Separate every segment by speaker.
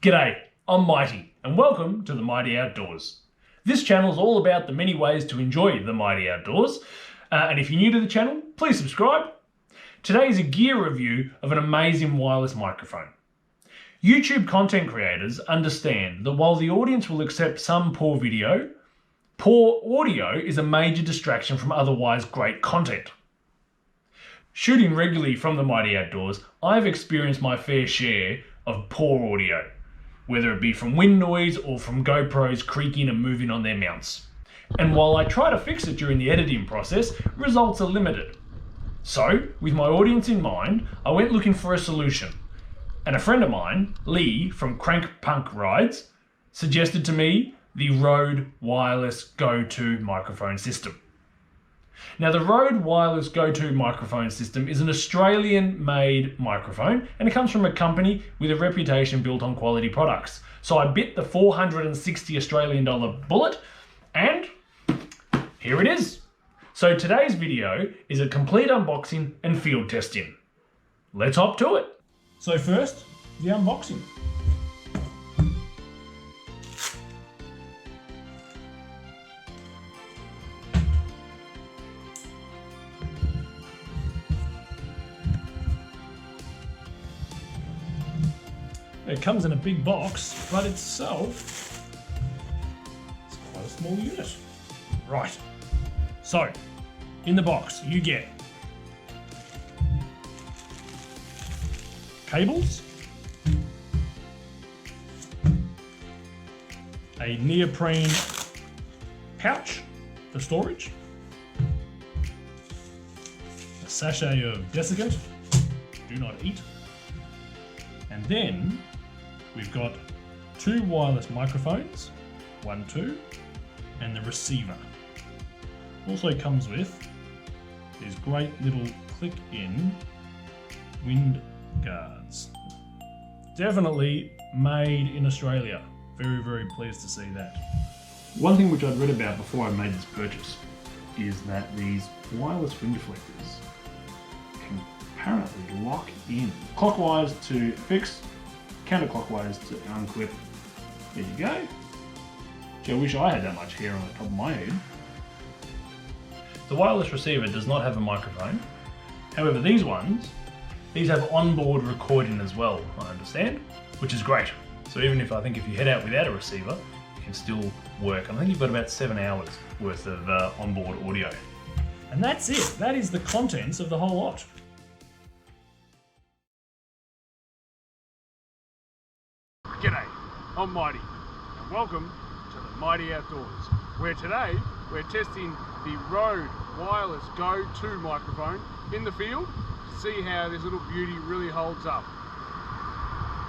Speaker 1: G'day, I'm Mighty, and welcome to the Mighty Outdoors. This channel is all about the many ways to enjoy the mighty outdoors, and if you're new to the channel, please subscribe. Today is a gear review of an amazing wireless microphone. YouTube content creators understand that while the audience will accept some poor video, poor audio is a major distraction from otherwise great content. Shooting regularly from the mighty outdoors, I've experienced my fair share of poor audio, whether it be from wind noise or from GoPros creaking and moving on their mounts. And while I try to fix it during the editing process, results are limited. So, with my audience in mind, I went looking for a solution. And a friend of mine, Lee from Crank Punk Rides, suggested to me the Rode Wireless Go-To microphone system. Now, the Rode Wireless Go-To microphone system is an Australian-made microphone, and it comes from a company with a reputation built on quality products. So I bit the 460 Australian dollar bullet, and here it is. So today's video is a complete unboxing and field testing. Let's hop to it. So first, the unboxing. It comes in a big box, but itself is quite a small unit. Right, so in the box you get cables, a neoprene pouch for storage, a sachet of desiccant, do not eat, and then we've got two wireless microphones, 1, 2, and the receiver. Also comes with these great little click-in wind guards. Definitely made in Australia. Very, very pleased to see that. One thing which I'd read about before I made this purchase is that these wireless wind deflectors can apparently lock in clockwise to fix, counterclockwise to unclip. There you go. Gee, I wish I had that much hair on the top of my head. The wireless receiver does not have a microphone. However, these have onboard recording as well, I understand, which is great. So even if you head out without a receiver, you can still work. I think you've got about 7 hours worth of onboard audio. And that's it. That is the contents of the whole lot.
Speaker 2: G'day, I'm Mighty, and welcome to the Mighty Outdoors, where today we're testing the Rode Wireless Go-To microphone in the field to see how this little beauty really holds up.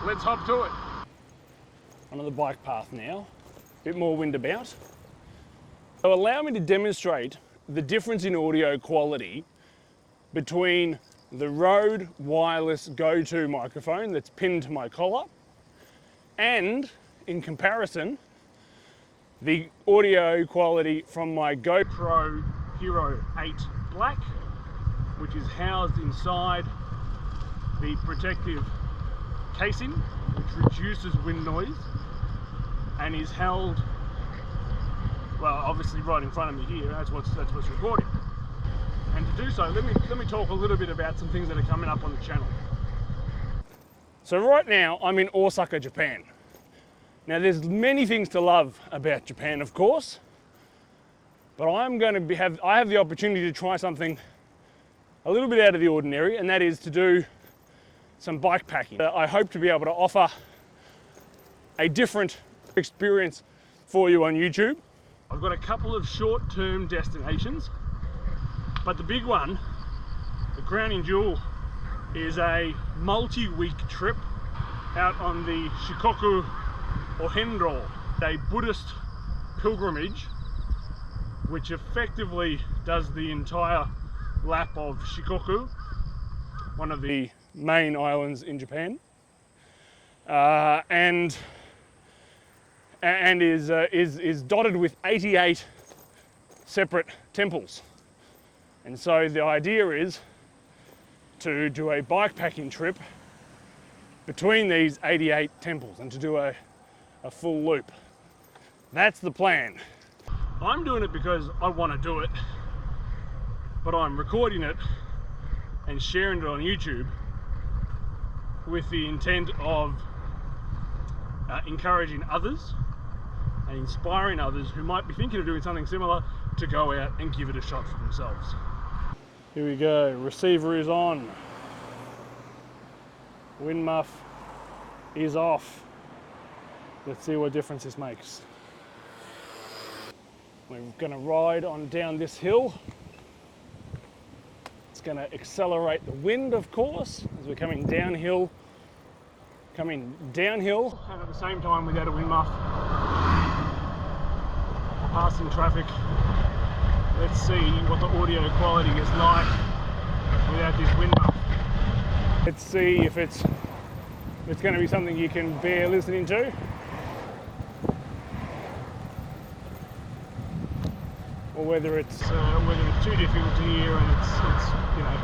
Speaker 2: Let's hop to it. Onto the bike path now, a bit more wind about. So allow me to demonstrate the difference in audio quality between the Rode Wireless Go-To microphone that's pinned to my collar and, in comparison, the audio quality from my GoPro Hero 8 Black, which is housed inside the protective casing, which reduces wind noise, and is held, well, obviously right in front of me here. That's what's recording. And to do so, let me talk a little bit about some things that are coming up on the channel. So right now, I'm in Osaka, Japan. Now there's many things to love about Japan, of course, but I have the opportunity to try something a little bit out of the ordinary, and that is to do some bike packing. I hope to be able to offer a different experience for you on YouTube. I've got a couple of short-term destinations, but the big one, the crowning jewel, is a multi-week trip out on the Shikoku Ohendro, a Buddhist pilgrimage which effectively does the entire lap of Shikoku, one of the main islands in Japan, and is dotted with 88 separate temples. And so the idea is to do a bike packing trip between these 88 temples and to do a full loop. That's the plan. I'm doing it because I want to do it, but I'm recording it and sharing it on YouTube with the intent of encouraging others and inspiring others who might be thinking of doing something similar to go out and give it a shot for themselves. Here we go, receiver is on. Wind muff is off. Let's see what difference this makes. We're going to ride on down this hill. It's going to accelerate the wind, of course, as we're coming downhill. And at the same time without a wind muff. Passing traffic. Let's see what the audio quality is like without this wind muff. Let's see if it's going to be something you can bear listening to. Or whether it's too difficult to hear and it's you know.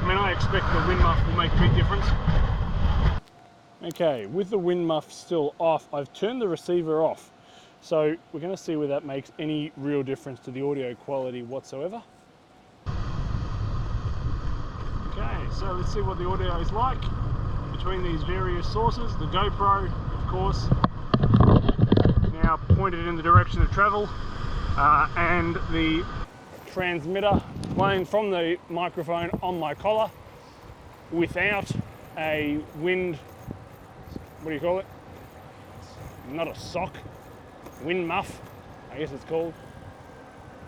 Speaker 2: I mean, I expect the wind muff will make a big difference. Okay, with the wind muff still off, I've turned the receiver off. So we're going to see whether that makes any real difference to the audio quality whatsoever. Okay, so let's see what the audio is like between these various sources. The GoPro, of course, now pointed in the direction of travel, and the transmitter playing from the microphone on my collar without a wind, what do you call it? Not a sock, wind muff, I guess it's called.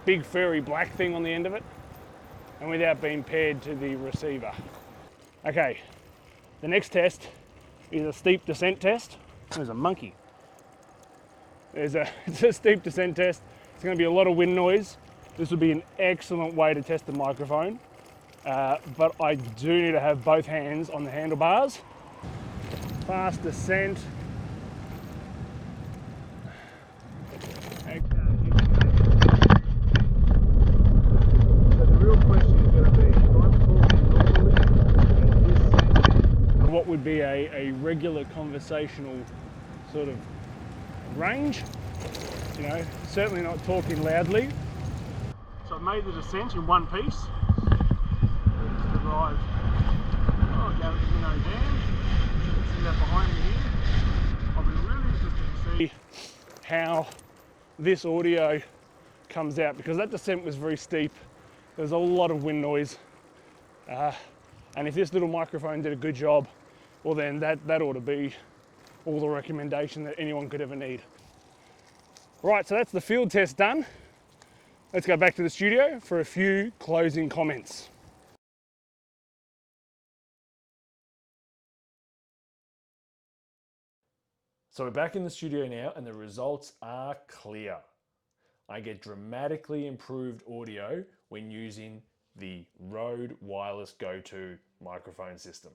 Speaker 2: Big furry black thing on the end of it, and without being paired to the receiver. Okay, the next test is a steep descent test. There's a monkey. It's a steep descent test. It's going to be a lot of wind noise. This would be an excellent way to test the microphone, but I do need to have both hands on the handlebars. Fast descent. Okay. So the real question is going to be, if I'm talking normally at this, what would be a regular conversational sort of range? You know, certainly not talking loudly. So I've made the descent in one piece. Let's arrive. Oh, down at the Minnow Dam. See that behind me here. I'll be really interested to see how this audio comes out, because that descent was very steep. There's a lot of wind noise. And if this little microphone did a good job, well then that ought to be all the recommendation that anyone could ever need. Right, so that's the field test done. Let's go back to the studio for a few closing comments.
Speaker 1: So we're back in the studio now and the results are clear. I get dramatically improved audio when using the Rode Wireless Go2 microphone system.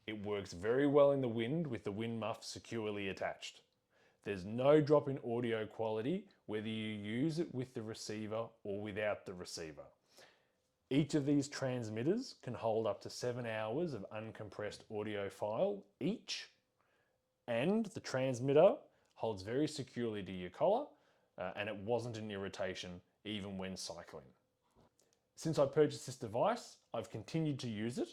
Speaker 1: It works very well in the wind with the wind muff securely attached. There's no drop in audio quality whether you use it with the receiver or without the receiver. Each of these transmitters can hold up to 7 hours of uncompressed audio file each, and the transmitter holds very securely to your collar, and it wasn't an irritation even when cycling. Since I purchased this device, I've continued to use it,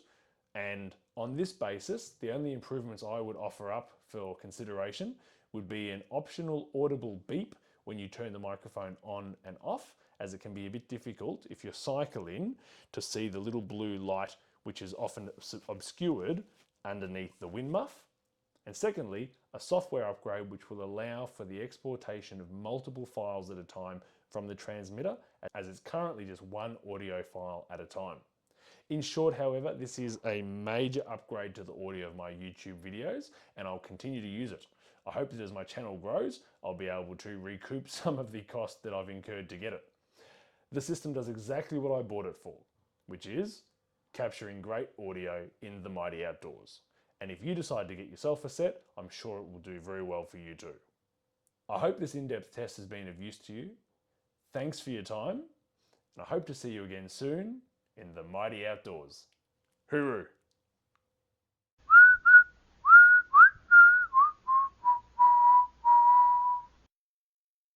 Speaker 1: and on this basis, the only improvements I would offer up for consideration would be an optional audible beep when you turn the microphone on and off, as it can be a bit difficult if you're cycling to see the little blue light which is often obscured underneath the wind muff. And secondly, a software upgrade which will allow for the exportation of multiple files at a time from the transmitter, as it's currently just one audio file at a time. In short, however, this is a major upgrade to the audio of my YouTube videos, and I'll continue to use it. I hope that as my channel grows, I'll be able to recoup some of the cost that I've incurred to get it. The system does exactly what I bought it for, which is capturing great audio in the mighty outdoors. And if you decide to get yourself a set, I'm sure it will do very well for you too. I hope this in-depth test has been of use to you. Thanks for your time, and I hope to see you again soon in the mighty outdoors. Hooroo!